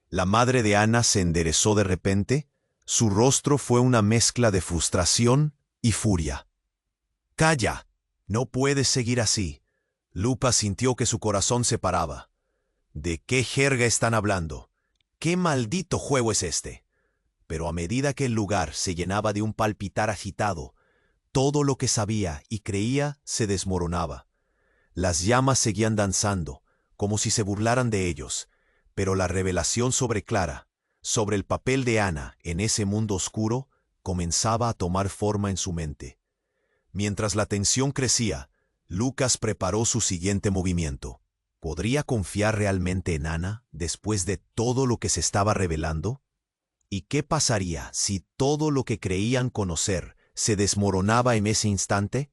La madre de Ana se enderezó de repente. Su rostro fue una mezcla de frustración y furia. «Calla, no puedes seguir así». Lucas sintió que su corazón se paraba. ¿De qué jerga están hablando? ¿Qué maldito juego es este? Pero a medida que el lugar se llenaba de un palpitar agitado, todo lo que sabía y creía se desmoronaba. Las llamas seguían danzando, como si se burlaran de ellos, pero la revelación sobre Clara, sobre el papel de Ana en ese mundo oscuro, comenzaba a tomar forma en su mente. Mientras la tensión crecía, Lucas preparó su siguiente movimiento. ¿Podría confiar realmente en Ana después de todo lo que se estaba revelando? ¿Y qué pasaría si todo lo que creían conocer se desmoronaba en ese instante?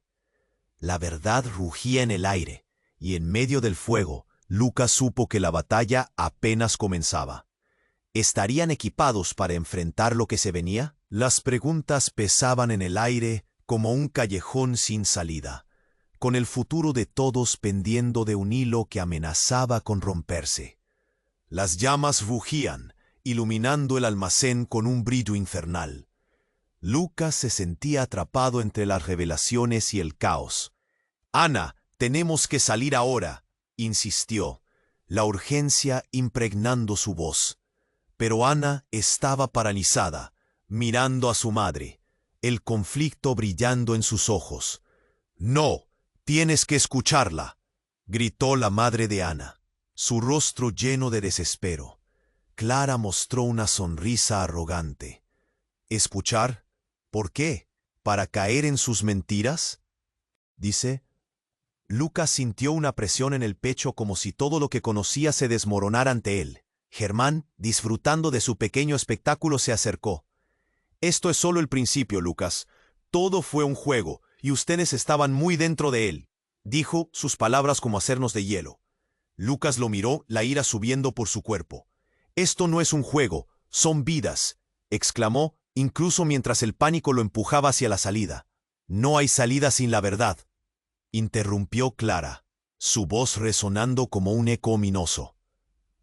La verdad rugía en el aire, y en medio del fuego, Lucas supo que la batalla apenas comenzaba. ¿Estarían equipados para enfrentar lo que se venía? Las preguntas pesaban en el aire como un callejón sin salida, con el futuro de todos pendiendo de un hilo que amenazaba con romperse. Las llamas rugían, iluminando el almacén con un brillo infernal. Lucas se sentía atrapado entre las revelaciones y el caos. «Ana, tenemos que salir ahora», insistió, la urgencia impregnando su voz. Pero Ana estaba paralizada, mirando a su madre, el conflicto brillando en sus ojos. «No, tienes que escucharla», gritó la madre de Ana, su rostro lleno de desespero. Clara mostró una sonrisa arrogante. «¿Escuchar? ¿Por qué? ¿Para caer en sus mentiras?», dice. Lucas sintió una presión en el pecho como si todo lo que conocía se desmoronara ante él. Germán, disfrutando de su pequeño espectáculo, se acercó. Esto es solo el principio, Lucas. Todo fue un juego, y ustedes estaban muy dentro de él. Dijo, sus palabras como hacernos de hielo. Lucas lo miró, la ira subiendo por su cuerpo. Esto no es un juego, son vidas, exclamó, incluso mientras el pánico lo empujaba hacia la salida. No hay salida sin la verdad, interrumpió Clara, su voz resonando como un eco ominoso.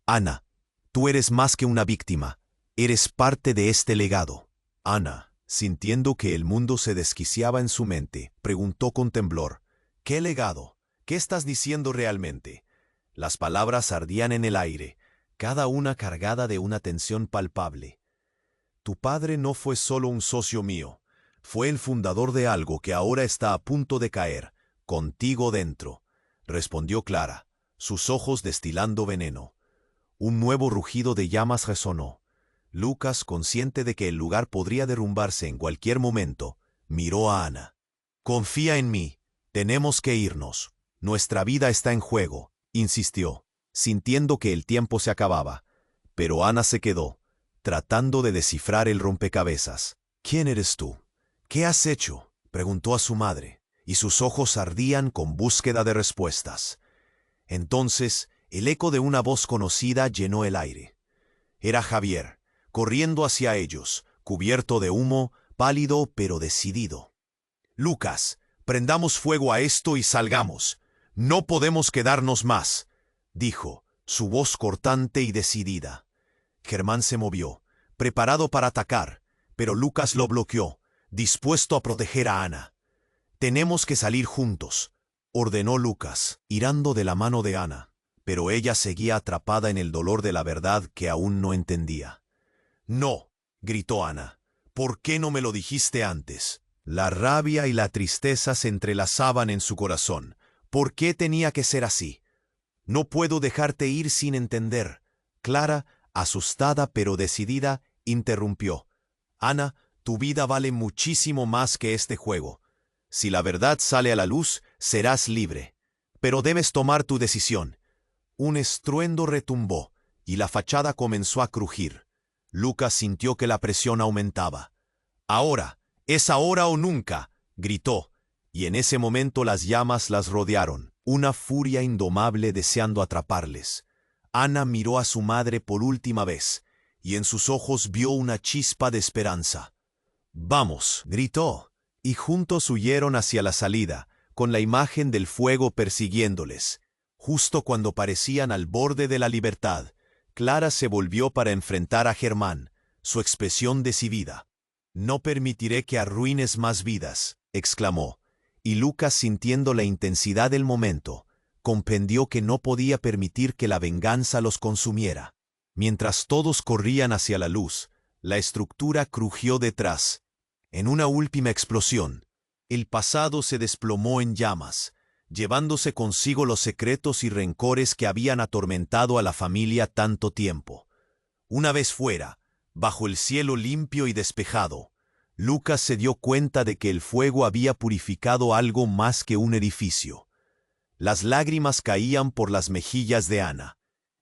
Ana, tú eres más que una víctima, eres parte de este legado. Ana, sintiendo que el mundo se desquiciaba en su mente, preguntó con temblor, ¿qué legado? ¿Qué estás diciendo realmente? Las palabras ardían en el aire, cada una cargada de una tensión palpable. Tu padre no fue solo un socio mío, fue el fundador de algo que ahora está a punto de caer, contigo dentro, respondió Clara, sus ojos destilando veneno. Un nuevo rugido de llamas resonó. Lucas, consciente de que el lugar podría derrumbarse en cualquier momento, miró a Ana. Confía en mí, tenemos que irnos. Nuestra vida está en juego, insistió, sintiendo que el tiempo se acababa. Pero Ana se quedó, tratando de descifrar el rompecabezas. ¿Quién eres tú? ¿Qué has hecho?, preguntó a su madre, y sus ojos ardían con búsqueda de respuestas. Entonces, el eco de una voz conocida llenó el aire. Era Javier, corriendo hacia ellos, cubierto de humo, pálido pero decidido. Lucas, prendamos fuego a esto y salgamos. No podemos quedarnos más, dijo, su voz cortante y decidida. Germán se movió, preparado para atacar, pero Lucas lo bloqueó, dispuesto a proteger a Ana. Tenemos que salir juntos, ordenó Lucas, irando de la mano de Ana, pero ella seguía atrapada en el dolor de la verdad que aún no entendía. No, gritó Ana, ¿por qué no me lo dijiste antes? La rabia y la tristeza se entrelazaban en su corazón. ¿Por qué tenía que ser así? No puedo dejarte ir sin entender. Clara, asustada pero decidida, interrumpió. Ana, tu vida vale muchísimo más que este juego. Si la verdad sale a la luz, serás libre. Pero debes tomar tu decisión. Un estruendo retumbó, y la fachada comenzó a crujir. Lucas sintió que la presión aumentaba. Ahora, es ahora o nunca, gritó, y en ese momento las llamas las rodearon, una furia indomable deseando atraparles. Ana miró a su madre por última vez, y en sus ojos vio una chispa de esperanza. «Vamos», gritó, y juntos huyeron hacia la salida, con la imagen del fuego persiguiéndoles. Justo cuando parecían al borde de la libertad, Clara se volvió para enfrentar a Germán, su expresión decidida. «No permitiré que arruines más vidas», exclamó, y Lucas, sintiendo la intensidad del momento, comprendió que no podía permitir que la venganza los consumiera. Mientras todos corrían hacia la luz, la estructura crujió detrás. En una última explosión, el pasado se desplomó en llamas, llevándose consigo los secretos y rencores que habían atormentado a la familia tanto tiempo. Una vez fuera, bajo el cielo limpio y despejado, Lucas se dio cuenta de que el fuego había purificado algo más que un edificio. Las lágrimas caían por las mejillas de Ana.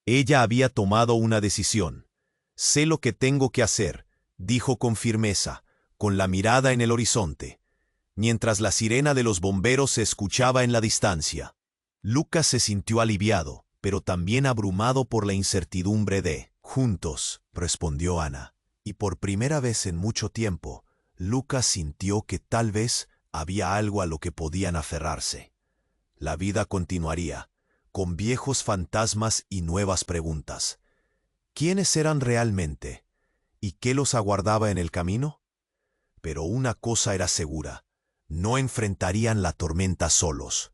Ella había tomado una decisión. «Sé lo que tengo que hacer», dijo con firmeza, con la mirada en el horizonte, mientras la sirena de los bomberos se escuchaba en la distancia. Lucas se sintió aliviado, pero también abrumado por la incertidumbre de «Juntos», respondió Ana, y por primera vez en mucho tiempo, Lucas sintió que tal vez había algo a lo que podían aferrarse. La vida continuaría, con viejos fantasmas y nuevas preguntas. ¿Quiénes eran realmente? ¿Y qué los aguardaba en el camino? Pero una cosa era segura, no enfrentarían la tormenta solos.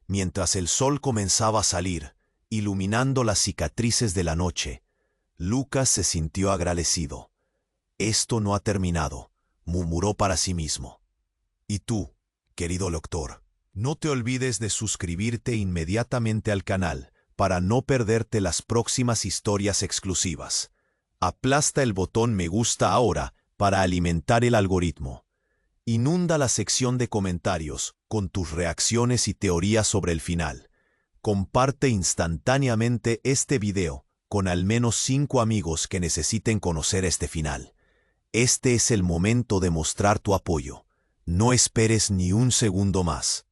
Mientras el sol comenzaba a salir, iluminando las cicatrices de la noche, Lucas se sintió agradecido. «Esto no ha terminado», murmuró para sí mismo. Y tú, querido lector, no te olvides de suscribirte inmediatamente al canal para no perderte las próximas historias exclusivas. Aplasta el botón me gusta ahora para alimentar el algoritmo. Inunda la sección de comentarios con tus reacciones y teorías sobre el final. Comparte instantáneamente este video con al menos 5 amigos que necesiten conocer este final. Este es el momento de mostrar tu apoyo. No esperes ni un segundo más.